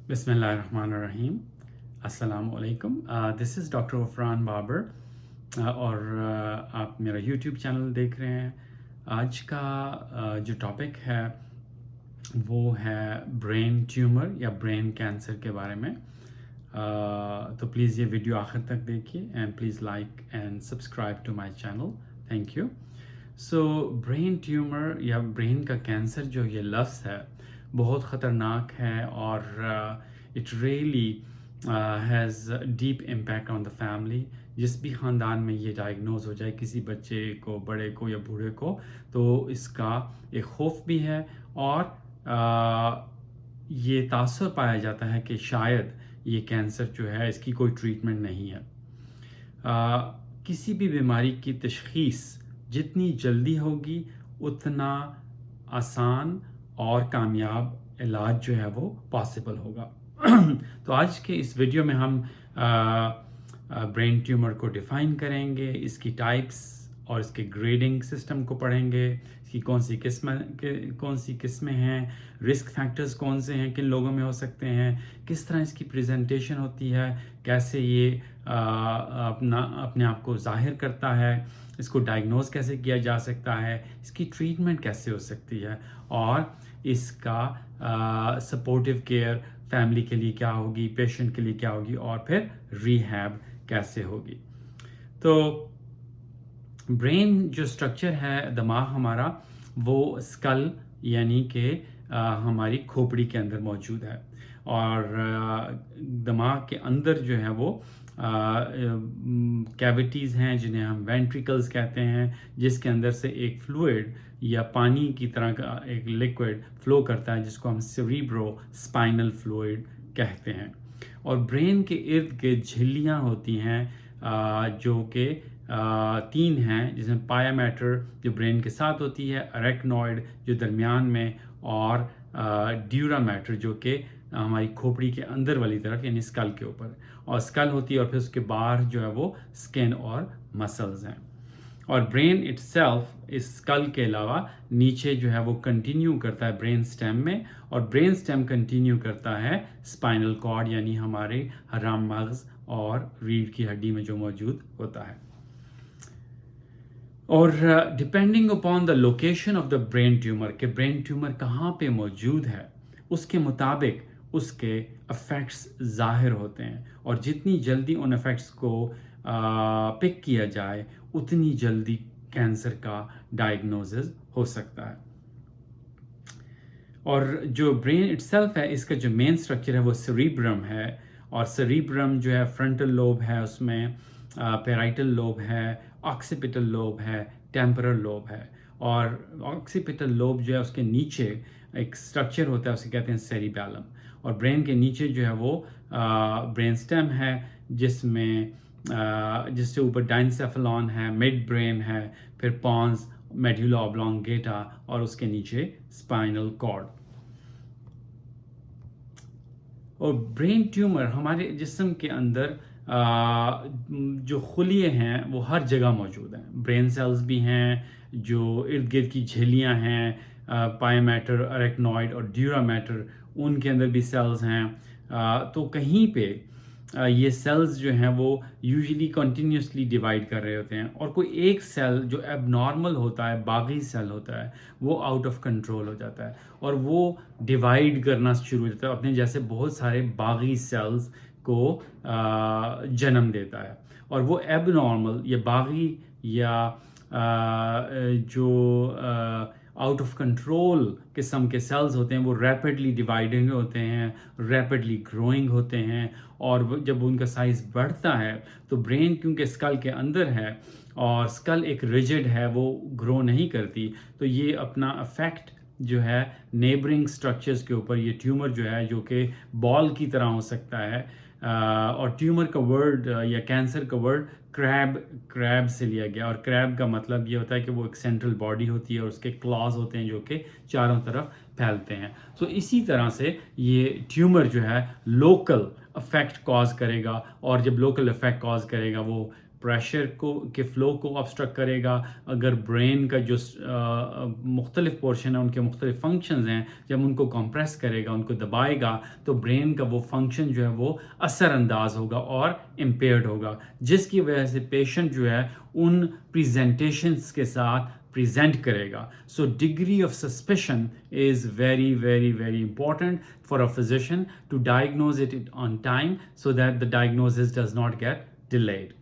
بسم اللہ الرحمن الرحیم. السلام علیکم. دس از ڈاکٹر غفران بابر اور آپ میرا یوٹیوب چینل دیکھ رہے ہیں. آج کا جو ٹاپک ہے وہ ہے برین ٹیومر یا برین کینسر کے بارے میں. تو پلیز یہ ویڈیو آخر تک دیکھیے and please like and subscribe to my channel. Thank you. So brain tumour یا برین کا کینسر جو یہ لفظ ہے بہت خطرناک ہے اور it really has deep impact on the family. جس بھی خاندان میں یہ ڈائگنوز ہو جائے کسی بچے کو، بڑے کو یا بوڑھے کو، تو اس کا ایک خوف بھی ہے اور یہ تاثر پایا جاتا ہے کہ شاید یہ کینسر جو ہے اس کی کوئی ٹریٹمنٹ نہیں ہے. کسی بھی بیماری کی تشخیص جتنی جلدی ہوگی اتنا آسان اور کامیاب علاج جو ہے وہ پاسبل ہوگا. تو آج کے اس ویڈیو میں ہم برین ٹیومر کو ڈیفائن کریں گے، اس کی ٹائپس اور اس کے گریڈنگ سسٹم کو پڑھیں گے، اس کی کون سی قسمیں ہیں، رسک فیکٹرز کون سے ہیں، کن لوگوں میں ہو سکتے ہیں، کس طرح اس کی پریزنٹیشن ہوتی ہے، کیسے یہ اپنے آپ کو ظاہر کرتا ہے، اس کو ڈائگنوز کیسے کیا جا سکتا ہے، اس کی ٹریٹمنٹ کیسے ہو سکتی ہے، اور اس کا سپورٹیو کیئر فیملی کے لیے کیا ہوگی، پیشنٹ کے لیے کیا ہوگی، اور پھر ریہیب کیسے ہوگی. تو برین جو سٹرکچر ہے دماغ ہمارا وہ اسکل یعنی کہ ہماری کھوپڑی کے اندر موجود ہے، اور دماغ کے اندر جو ہے وہ کیویٹیز ہیں جنہیں ہم وینٹریکلز کہتے ہیں، جس کے اندر سے ایک فلوئڈ یا پانی کی طرح کا ایک لیکوڈ فلو کرتا ہے جس کو ہم سیریبرو اسپائنل فلوئڈ کہتے ہیں. اور برین کے ارد گرد جھلیاں ہوتی ہیں جو کہ تین ہیں، جس میں پایا میٹر جو برین کے ساتھ ہوتی ہے، اریکنوئڈ جو درمیان میں، اور ڈیورا میٹر جو کہ ہماری کھوپڑی کے اندر والی طرف یعنی اسکل کے اوپر، اور اسکل ہوتی ہے اور پھر اس کے باہر جو ہے وہ اسکن اور مسلز ہیں. اور برین اٹ سیلف اس اسکل کے علاوہ نیچے جو ہے وہ کنٹینیو کرتا ہے برین سٹیم میں، اور برین سٹیم کنٹینیو کرتا ہے اسپائنل کارڈ یعنی ہمارے حرام مغز اور ریڑھ کی ہڈی میں جو موجود ہوتا ہے. اور depending upon the location of the brain tumour کہ برین ٹیومر کہاں پہ موجود ہے، اس کے مطابق اس کے افیکٹس ظاہر ہوتے ہیں، اور جتنی جلدی ان افیکٹس کو پک کیا جائے اتنی جلدی کینسر کا ڈائگنوزز ہو سکتا ہے. اور جو برین اٹ سیلف ہے اس کا جو مین سٹرکچر ہے وہ سیریبرم ہے، اور سیریبرم جو ہے فرنٹل لوب ہے، اس میں پیرائٹل لوب ہے، آکسیپیٹل لوب ہے، ٹیمپرل لوب ہے. اور آکسیپیٹل لوب جو ہے اس کے نیچے ایک سٹرکچر ہوتا ہے اسے کہتے ہیں سیریبیلم. اور برین کے نیچے جو ہے وہ برین سٹیم ہے جس سے اوپر ڈائنسیفلون ہے، مڈ برین ہے، پھر پونز، میڈیولا اوبلونگیٹا، اور اس کے نیچے اسپائنل کارڈ. اور برین ٹیومر ہمارے جسم کے اندر جو خلیے ہیں وہ ہر جگہ موجود ہیں. برین سیلز بھی ہیں، جو ارد گرد کی جھلیاں ہیں، پایا میٹر، اریکنوئڈ اور ڈیورا میٹر، ان کے اندر بھی سیلز ہیں. تو کہیں پہ یہ سیلز جو ہیں وہ یوزلی کنٹینیوسلی ڈیوائڈ کر رہے ہوتے ہیں، اور کوئی ایک سیل جو ایب نارمل ہوتا ہے، باغی سیل ہوتا ہے، وہ آؤٹ آف کنٹرول ہو جاتا ہے اور وہ ڈیوائڈ کرنا شروع ہو جاتا ہے، اپنے جیسے بہت سارے باغی سیلز کو جنم دیتا ہے. اور وہ ایب نارمل یا باغی یا جو آؤٹ آف کنٹرول قسم کے سیلز ہوتے ہیں وہ ریپڈلی ڈیوائڈنگ ہوتے ہیں، ریپڈلی گروئنگ ہوتے ہیں، اور جب ان کا سائز بڑھتا ہے تو برین کیونکہ اسکل کے اندر ہے اور اسکل ایک ریجڈ ہے، وہ گرو نہیں کرتی، تو یہ اپنا افیکٹ جو ہے نیبرنگ سٹرکچرز کے اوپر، یہ ٹیومر جو ہے جو کہ بال کی طرح ہو سکتا ہے. اور ٹیومر کا ورڈ یا کینسر کا ورڈ کریب سے لیا گیا، اور کریب کا مطلب یہ ہوتا ہے کہ وہ ایک سینٹرل باڈی ہوتی ہے اور اس کے کلاز ہوتے ہیں جو کہ چاروں طرف پھیلتے ہیں. تو اسی طرح سے یہ ٹیومر جو ہے لوکل افیکٹ کاز کرے گا، اور جب لوکل افیکٹ کاز کرے گا وہ پریشر کے فلو کو obstruct کرے گا. اگر برین کا جو مختلف پورشن ہے ان کے مختلف فنکشنز ہیں جب ان کو کمپریس کرے گا, ان کو دبائے گا, تو برین کا وہ فنکشن جو ہے وہ اثر انداز ہوگا اور امپیئرڈ ہوگا, جس کی وجہ سے پیشنٹ جو ہے ان پریزنٹیشنز کے ساتھ present karega. So degree of suspicion is very, very, very important for a physician to diagnose it on time so that the diagnosis does not get delayed.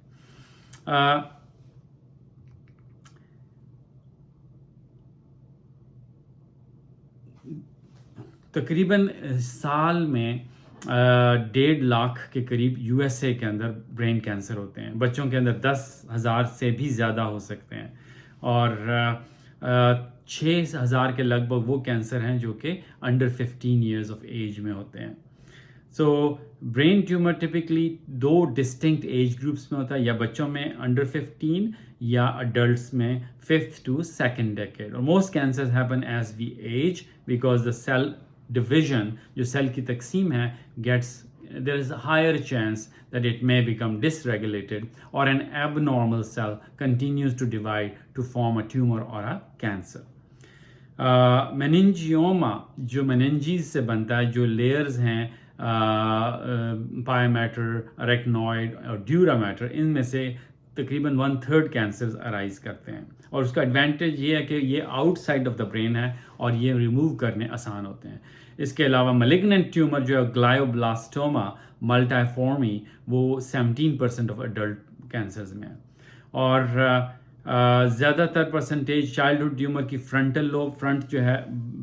تقریباً سال میں 1.5 لاکھ کے قریب یو ایس اے کے اندر brain cancer ہوتے ہیں. بچوں کے اندر 10,000 سے بھی زیادہ ہو سکتے ہیں, اور 6,000 کے لگ بھگ وہ کینسر ہیں جو کہ انڈر 15 ایئرز آف ایج میں ہوتے ہیں. So brain tumour typically 2 distinct age groups میں ہوتا ہے, یا بچوں میں انڈر 15 یا اڈلٹس میں 5th to 2nd decade. اور most cancers happen as we age because the cell division, جو سیل کی تقسیم ہے, there is a higher chance that it may become dysregulated or an abnormal cell continues to divide to form a tumor or a cancer. Meningioma جو menenges سے بنتا ہے, جو layers ہیں pyometer, arachnoid اور dura mater, ان میں سے تقریباً 1/3 کینسرز ارائز کرتے ہیں. اور اس کا ایڈوانٹیج یہ ہے کہ یہ out side of the brain ہے اور یہ ریموو کرنے آسان ہوتے ہیں. اس کے علاوہ ملیگننٹ ٹیومر جو ہے گلائیوبلاسٹوما ملٹائفارمی, وہ 17% آف ایڈلٹ کینسرز میں ہے. اور زیادہ تر پرسنٹیج چائلڈہڈ ٹیومر کی فرنٹل لوب, فرنٹ جو ہے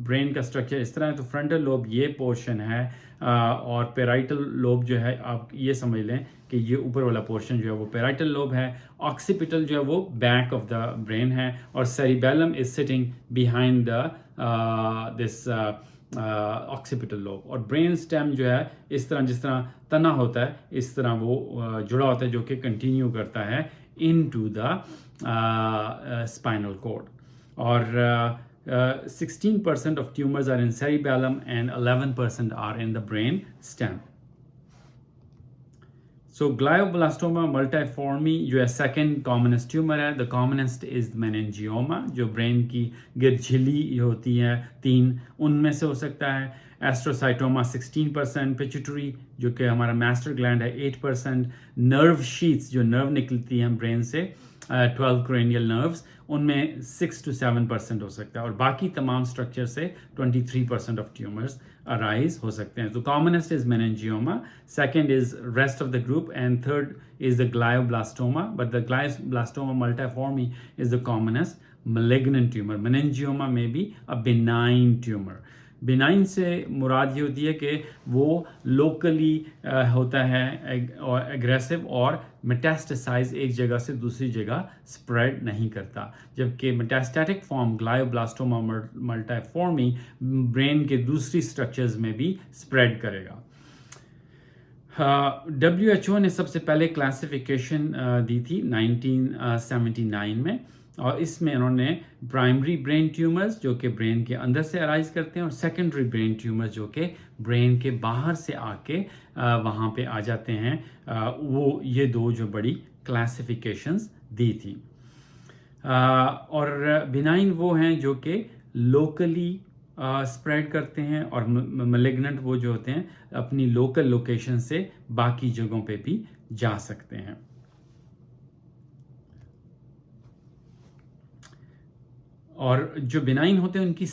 برین کا اسٹرکچر اس طرح ہے, تو فرنٹل لوب یہ پورشن ہے, اور پیرائٹل لوب جو ہے آپ یہ سمجھ لیں کہ یہ اوپر والا پورشن جو ہے وہ پیرائٹل لوب ہے. آکسیپیٹل جو ہے وہ بیک آف دا برین ہے, اور cerebellum is sitting behind the this occipital lobe. اور برین سٹیم جو ہے اس طرح جس طرح تنا ہوتا ہے اس طرح وہ جڑا ہوتا ہے, جو کہ کنٹینیو کرتا ہے ان ٹو دا اسپائنل کورڈ. اور 16% of tumors are in cerebellum and 11% are in the brain stem. So glioblastoma multiforme جو ہے سیکنڈ کامنسٹ ٹیومر ہے. The commonest is meningioma, جو برین کی گرجھلی ہوتی ہے 3, ان میں سے ہو سکتا ہے. ایسٹروسائٹوما 16%, پچیٹری جو کہ ہمارا میسٹر گلینڈ ہے 8%, نرو شیٹس جو نرو نکلتی ہیں برین سے 12 cranial nerves, ان میں 6 to 7% ہو سکتا ہے. اور باقی تمام اسٹرکچر سے 23% آف ٹیومرز ارائز ہو سکتے ہیں. تو commonest is meningioma, second is rest of the group, and third is the glioblastoma, but the glioblastoma multiforme is the commonest malignant tumor. Meningioma may be a benign tumor. Benign سے مراد یہ ہوتی ہے کہ وہ locally ہوتا ہے aggressive اور میٹاسٹاسائز ایک جگہ سے دوسری جگہ اسپریڈ نہیں کرتا, جبکہ میٹاسٹیٹک فارم گلائیوبلاسٹوما ملٹائفارمی برین کے دوسری اسٹرکچرز میں بھی اسپریڈ کرے گا. WHO نے سب سے پہلے کلاسیفیکیشن دی تھی 1979 میں, اور اس میں انہوں نے پرائمری برین ٹیومرز جو کہ برین کے اندر سے ارائز کرتے ہیں, اور سیکنڈری برین ٹیومرز جو کہ برین کے باہر سے آ کے وہاں پہ آ جاتے ہیں, وہ یہ 2 جو بڑی کلاسیفیکیشنز دی تھی. اور بینائن وہ ہیں جو کہ لوکلی اسپریڈ کرتے ہیں, اور ملیگننٹ وہ جو ہوتے ہیں اپنی لوکل لوکیشن سے باقی جگہوں پہ بھی جا سکتے ہیں. اور جو بینائن ہوتے ہیں ان کی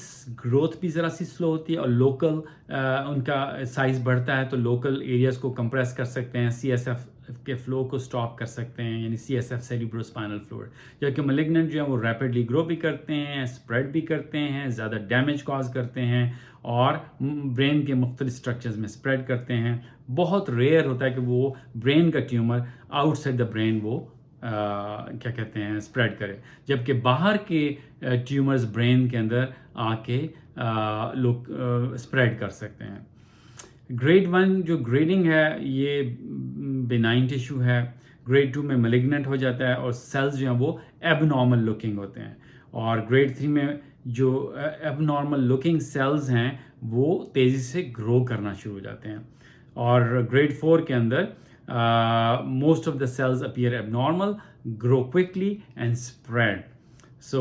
گروتھ بھی ذرا سی سلو ہوتی ہے, اور لوکل ان کا سائز بڑھتا ہے تو لوکل ایریاز کو کمپریس کر سکتے ہیں, سی ایس ایف کے فلو کو سٹاپ کر سکتے ہیں, یعنی C S F cerebro spinal fluid. جبکہ ملیگننٹ جو ہے وہ ریپڈلی گرو بھی کرتے ہیں, اسپریڈ بھی کرتے ہیں, زیادہ ڈیمیج کاز کرتے ہیں, اور برین کے مختلف اسٹرکچرز میں اسپریڈ کرتے ہیں. بہت ریئر ہوتا ہے کہ وہ برین کا tumour out side the brain وہ کیا کہتے ہیں اسپریڈ کرے, جبکہ باہر کے ٹیومرز برین کے اندر آ کے لوگ اسپریڈ کر سکتے ہیں. گریڈ 1 جو گریڈنگ ہے یہ بینائن ٹیشو ہے, گریڈ 2 میں ملیگننٹ ہو جاتا ہے اور سیلز جو ہیں وہ ایب نارمل لکنگ ہوتے ہیں, اور گریڈ 3 میں جو ایب نارمل لکنگ سیلز ہیں وہ تیزی سے گرو کرنا شروع ہو جاتے ہیں, اور گریڈ 4 کے اندر most of the cells appear abnormal, grow quickly and spread. So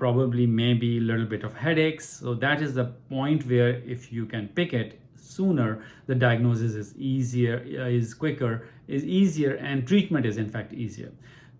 probably maybe a little bit of headaches. So that is the point where if you can pick it sooner, the diagnosis is easier, is quicker, is easier, and treatment is in fact easier.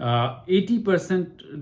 80%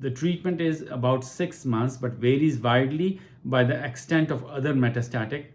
the treatment is about 6 months but varies widely by the extent of other metastatic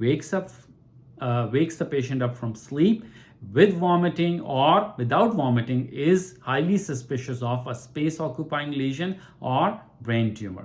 wakes the patient up from sleep with vomiting or without vomiting is highly suspicious of a space occupying lesion or brain tumor.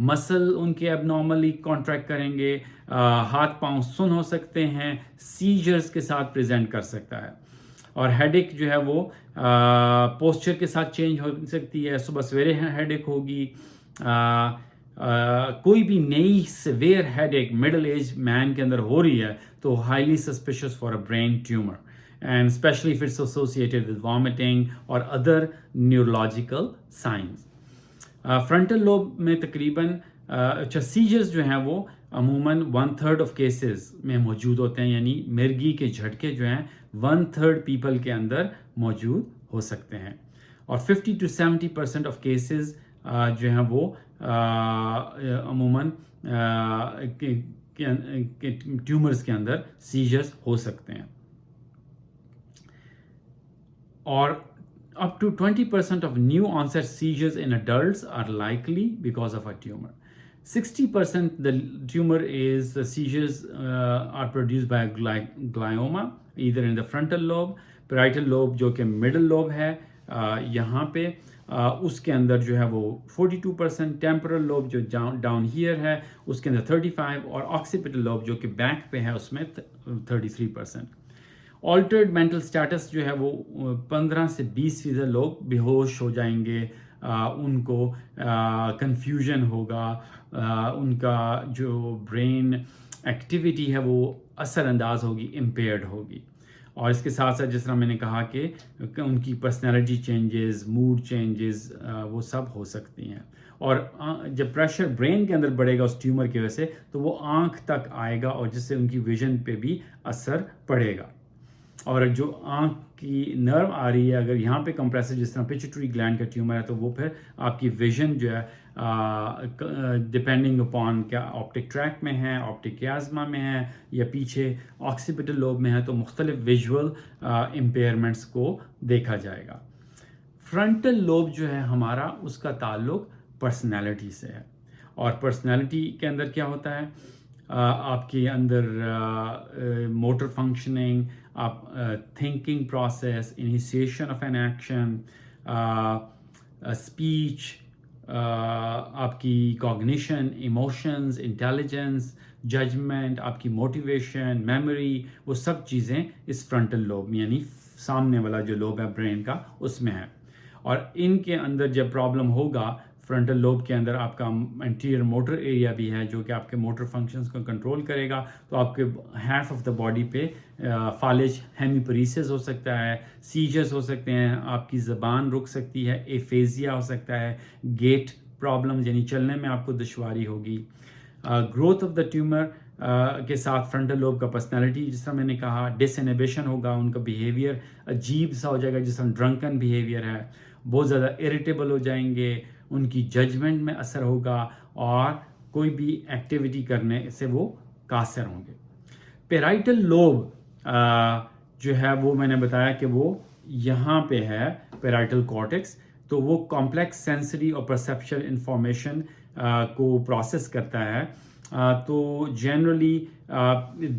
مسل ان کے اب normally contract کریں گے، ہاتھ پاؤں سن ہو سکتے ہیں، سیجرز کے ساتھ پریزنٹ کر سکتا ہے. اور ہیڈ ایک جو ہے وہ پوسچر کے ساتھ چینج ہو سکتی ہے، صبح سویرے ہیڈ ایک ہوگی. کوئی بھی نئی سیویئر ہیڈ ایک مڈل ایج مین کے اندر ہو رہی ہے تو highly suspicious for a brain tumour and especially if it's associated with vomiting اور other neurological signs. Frontal lobe میں تقریباً سیجرز جو ہیں وہ عموماً 1/3 آف کیسز میں موجود ہوتے ہیں، یعنی مرگی کے جھٹکے جو ہیں 1/3 پیپل کے اندر موجود ہو سکتے ہیں. اور 50 to 70% آف کیسز جو ہیں وہ عموماً ٹیومرز کے اندر سیجرز ہو سکتے ہیں. اور up to 20% of new onset seizures in adults are likely because of a tumor. 60% the tumor is the seizures are produced by glioma either in the frontal lobe, parietal lobe جو کہ middle lobe ہے یہاں پہ اس کے اندر جو ہے وہ 42%, temporal lobe جو ڈاؤن ہیئر ہے اس کے اندر 35% اور آکسیپیٹل لوب جو کہ بیک پہ ہے اس میں 33%. آلٹرڈ مینٹل سٹیٹس جو ہے وہ 15 سے 20% لوگ بے ہوش ہو جائیں گے، ان کو کنفیوژن ہوگا، ان کا جو برین ایکٹیویٹی ہے وہ اثر انداز ہوگی، امپیئرڈ ہوگی. اور اس کے ساتھ ساتھ جس طرح میں نے کہا کہ ان کی پرسنالٹی چینجز، موڈ چینجز وہ سب ہو سکتی ہیں. اور جب پریشر برین کے اندر بڑھے گا اس ٹیومر کی وجہ سے تو وہ آنکھ تک آئے گا اور جس سے ان کی ویژن پہ بھی اثر پڑے گا. اور جو آنکھ کی نرو آ رہی ہے اگر یہاں پہ کمپریسر جس طرح پچیٹری گلینڈ کا ٹیومر ہے تو وہ پھر آپ کی ویژن جو ہے ڈپینڈنگ اپان کیا آپٹک ٹریک میں ہے، آپٹک کیازما میں ہے یا پیچھے آکسیپیٹل لوب میں ہے تو مختلف ویژول امپیئرمنٹس کو دیکھا جائے گا. فرنٹل لوب جو ہے ہمارا اس کا تعلق پرسنالٹی سے ہے. اور پرسنالٹی کے اندر کیا ہوتا ہے؟ آپ کے اندر موٹر فنکشننگ، آپ thinking process, initiation of an action, speech, آپ کی کوگنیشن، ایموشنز، انٹیلیجنس، ججمنٹ، آپ کی موٹیویشن، میموری، وہ سب چیزیں اس فرنٹل لوب میں یعنی سامنے والا جو لوب ہے برین کا اس میں ہے. اور ان کے اندر جب پرابلم ہوگا فرنٹل لوب کے اندر آپ کا انٹیریئر موٹر ایریا بھی ہے جو کہ آپ کے موٹر فنکشنز کو کنٹرول کرے گا تو آپ کے ہیف آف دا باڈی پہ فالج ہیمیپریسس ہو سکتا ہے، سیجرز ہو سکتے ہیں، آپ کی زبان رک سکتی ہے، ایفیزیا ہو سکتا ہے، گیٹ پرابلمز یعنی چلنے میں آپ کو دشواری ہوگی. گروتھ آف دا ٹیومر کے ساتھ فرنٹل لوب کا پرسنالٹی جس طرح میں نے کہا ڈس انہیبیشن ہوگا، ان کا بیہیویئر عجیب سا ہو جائے گا جس طرح ڈرنکن بیہیویئر ہے، بہت زیادہ اریٹیبل ہو جائیں گے، ان کی ججمنٹ میں اثر ہوگا اور کوئی بھی ایکٹیویٹی کرنے سے وہ قاصر ہوں گے. پیرائٹل لوب جو ہے وہ میں نے بتایا کہ وہ یہاں پہ ہے پیرائٹل کارٹیکس، تو وہ کمپلیکس سینسری اور پرسیپشل انفارمیشن کو پروسیس کرتا ہے. تو جنرلی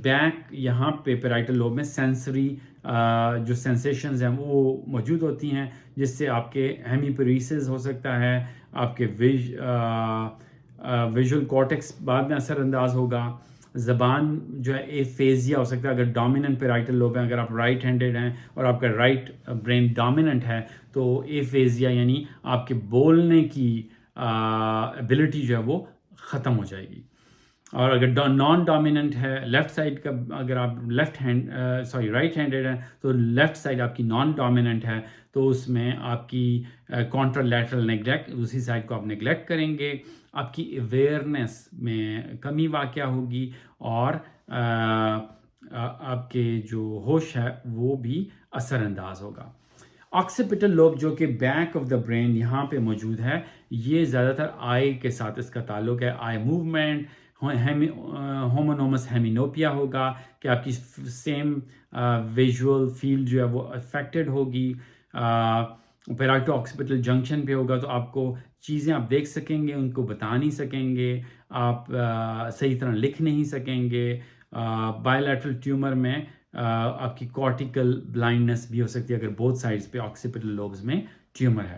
بیک یہاں پہ پیرائٹل لوب میں سینسری جو سینسیشنز ہیں وہ موجود ہوتی ہیں جس سے آپ کے ہیمیپریسس ہو سکتا ہے، آپ کے ویژول کارٹیکس بعد میں اثر انداز ہوگا. زبان جو ہے ایفیزیا ہو سکتا ہے اگر ڈومیننٹ پیرائٹل لوب ہے، اگر آپ رائٹ ہینڈیڈ ہیں اور آپ کا رائٹ برین ڈومیننٹ ہے تو ایفیزیا یعنی آپ کے بولنے کی ایبلٹی جو ہے وہ ختم ہو جائے گی. اور اگر نان ڈومیننٹ ہے لیفٹ سائڈ کا، اگر آپ رائٹ ہینڈیڈ ہیں تو لیفٹ سائڈ آپ کی نان ڈومیننٹ ہے تو اس میں آپ کی کانٹرا لیٹرل نیگلیکٹ، دوسری سائڈ کو آپ نیگلیکٹ کریں گے، آپ کی اویئرنیس میں کمی واقع ہوگی اور آپ کے جو ہوش ہے وہ بھی اثر انداز ہوگا. آکسیپیٹل لوب جو کہ بیک آف دا برین یہاں پہ موجود ہے، یہ زیادہ تر آئی کے ساتھ اس کا تعلق ہے. آئی موومنٹ، ہومونومس ہیمینوپیا ہوگا کہ آپ کی سیم ویژول فیلڈ جو ہے وہ افیکٹڈ ہوگی. پیرائٹو آکسیپیٹل جنکشن پہ ہوگا تو آپ کو چیزیں آپ دیکھ سکیں گے، ان کو بتا نہیں سکیں گے، آپ صحیح طرح لکھ نہیں سکیں گے. بائیلیٹرل ٹیومر میں آپ کی کارٹیکل بلائنڈنس بھی ہو سکتی ہے اگر بوتھ سائڈز پہ آکسیپیٹل لوبز میں ٹیومر ہے.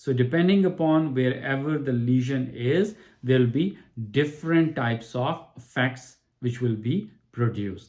So depending upon wherever the lesion is, there will be different types of effects which will be produced.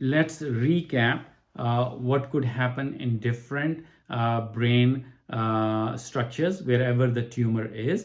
let's recap what could happen in different brain structures wherever the tumor is.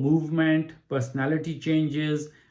movement, personality changes,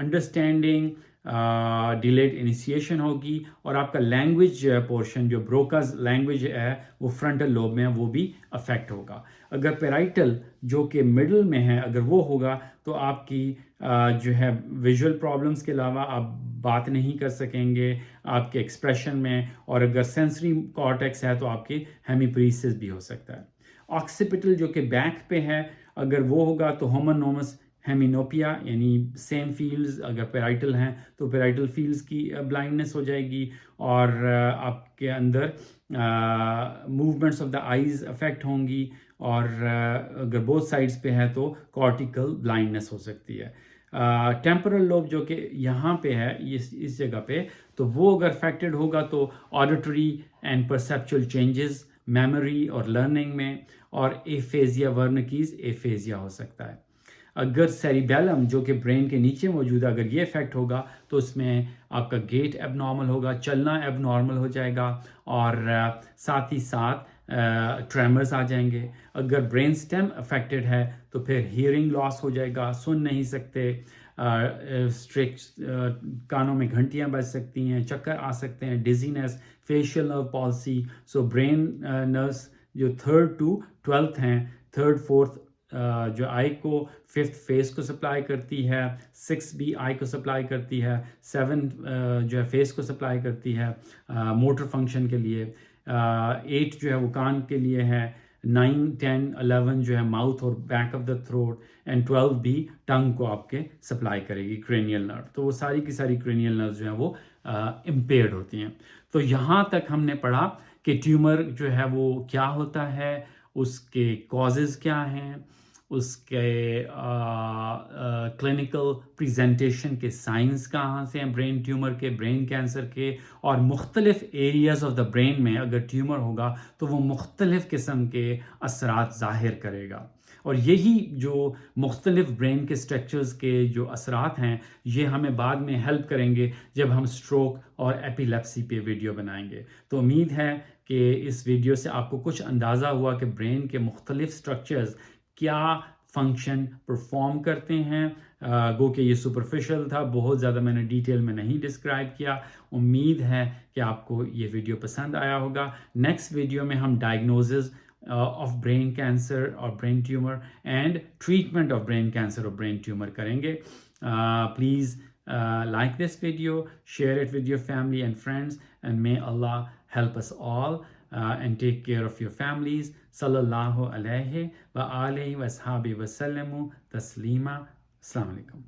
understanding, delayed initiation ہوگی اور آپ کا language جو ہے portion جو بروکاز language ہے وہ frontal lobe میں وہ بھی افیکٹ ہوگا. اگر پیرائٹل جو کہ مڈل میں ہے اگر وہ ہوگا تو آپ کی جو ہے ویژول پرابلمس کے علاوہ آپ بات نہیں کر سکیں گے آپ کے ایکسپریشن میں, اور اگر سینسری کارٹیکس ہے تو آپ کی ہیمیپریسس بھی ہو سکتا ہے. آکسیپٹل جو کہ بیک پہ ہے اگر وہ ہوگا تو ہومونومس ہیمینوپیا یعنی سیم فیلڈز اگر پیرائٹل ہیں تو پیرائٹل فیلڈز کی بلائنڈنس ہو جائے گی, اور آپ کے اندر movements of the eyes affect ہوں گی, اور اگر بوتھ سائڈس پہ ہے تو کارٹیکل بلائنڈنس ہو سکتی ہے. ٹیمپرل لوب جو کہ یہاں پہ ہے اس جگہ پہ, تو وہ اگر افیکٹڈ ہوگا تو auditory and perceptual changes memory اور لرننگ میں, اور ایفیزیا ورنکیز ایفیزیا ہو سکتا ہے. اگر سیریبیلم جو کہ برین کے نیچے موجود ہے اگر یہ افیکٹ ہوگا تو اس میں آپ کا گیٹ ایب نارمل ہوگا, چلنا ایب نارمل ہو جائے گا, اور ساتھ ہی ساتھ ٹریمرز آ جائیں گے. اگر برین سٹیم افیکٹڈ ہے تو پھر ہیئرنگ لاس ہو جائے گا, سن نہیں سکتے, کانوں میں گھنٹیاں بج سکتی ہیں, چکر آ سکتے ہیں, ڈیزینس, فیشیل نرو پالسی. سو برین نروز جو 3rd to 12th ہیں, 3rd 4th جو آئی کو 5th فیس کو سپلائی کرتی ہے, 6 بھی آئی کو سپلائی کرتی ہے, 7 جو ہے فیس کو سپلائی کرتی ہے موٹر فنکشن کے لیے, 8 جو ہے وہ کان کے لیے ہے, 9 10 11 جو ہے ماؤتھ اور back of the throat, and 12 بھی ٹنگ کو آپ کے سپلائی کرے گی کرینیل نرو. تو وہ ساری کی ساری کرینیل نرو جو ہیں وہ امپیئرڈ ہوتی ہیں. تو یہاں تک ہم نے پڑھا کہ ٹیومر جو ہے وہ کیا ہوتا ہے, اس کے کازز کیا ہیں, اس کے کلینکل پریزنٹیشن کے سائنس کہاں سے ہیں برین ٹیومر کے, برین کینسر کے, اور مختلف ایریاز آف دا برین میں اگر ٹیومر ہوگا تو وہ مختلف قسم کے اثرات ظاہر کرے گا. اور یہی جو مختلف برین کے اسٹرکچرز کے جو اثرات ہیں یہ ہمیں بعد میں ہیلپ کریں گے جب ہم اسٹروک اور ایپیلیپسی پہ ویڈیو بنائیں گے. تو امید ہے کہ اس ویڈیو سے آپ کو کچھ اندازہ ہوا کہ برین کے مختلف اسٹرکچرز کیا فنکشن پرفارم کرتے ہیں. گو کہ یہ سپرفیشل تھا, بہت زیادہ میں نے ڈیٹیل میں نہیں ڈسکرائب کیا. امید ہے کہ آپ کو یہ ویڈیو پسند آیا ہوگا. نیکسٹ ویڈیو میں ہم ڈائگنوزز آف برین کینسر اور brain tumour and treatment of brain cancer اور برین ٹیومر کریں گے. Please like this video, share it with your family and friends, and may Allah help us all and take care of your families. Sallallahu alayhi wa alihi wa ashabi wa sallamu taslima. Assalamu alaikum.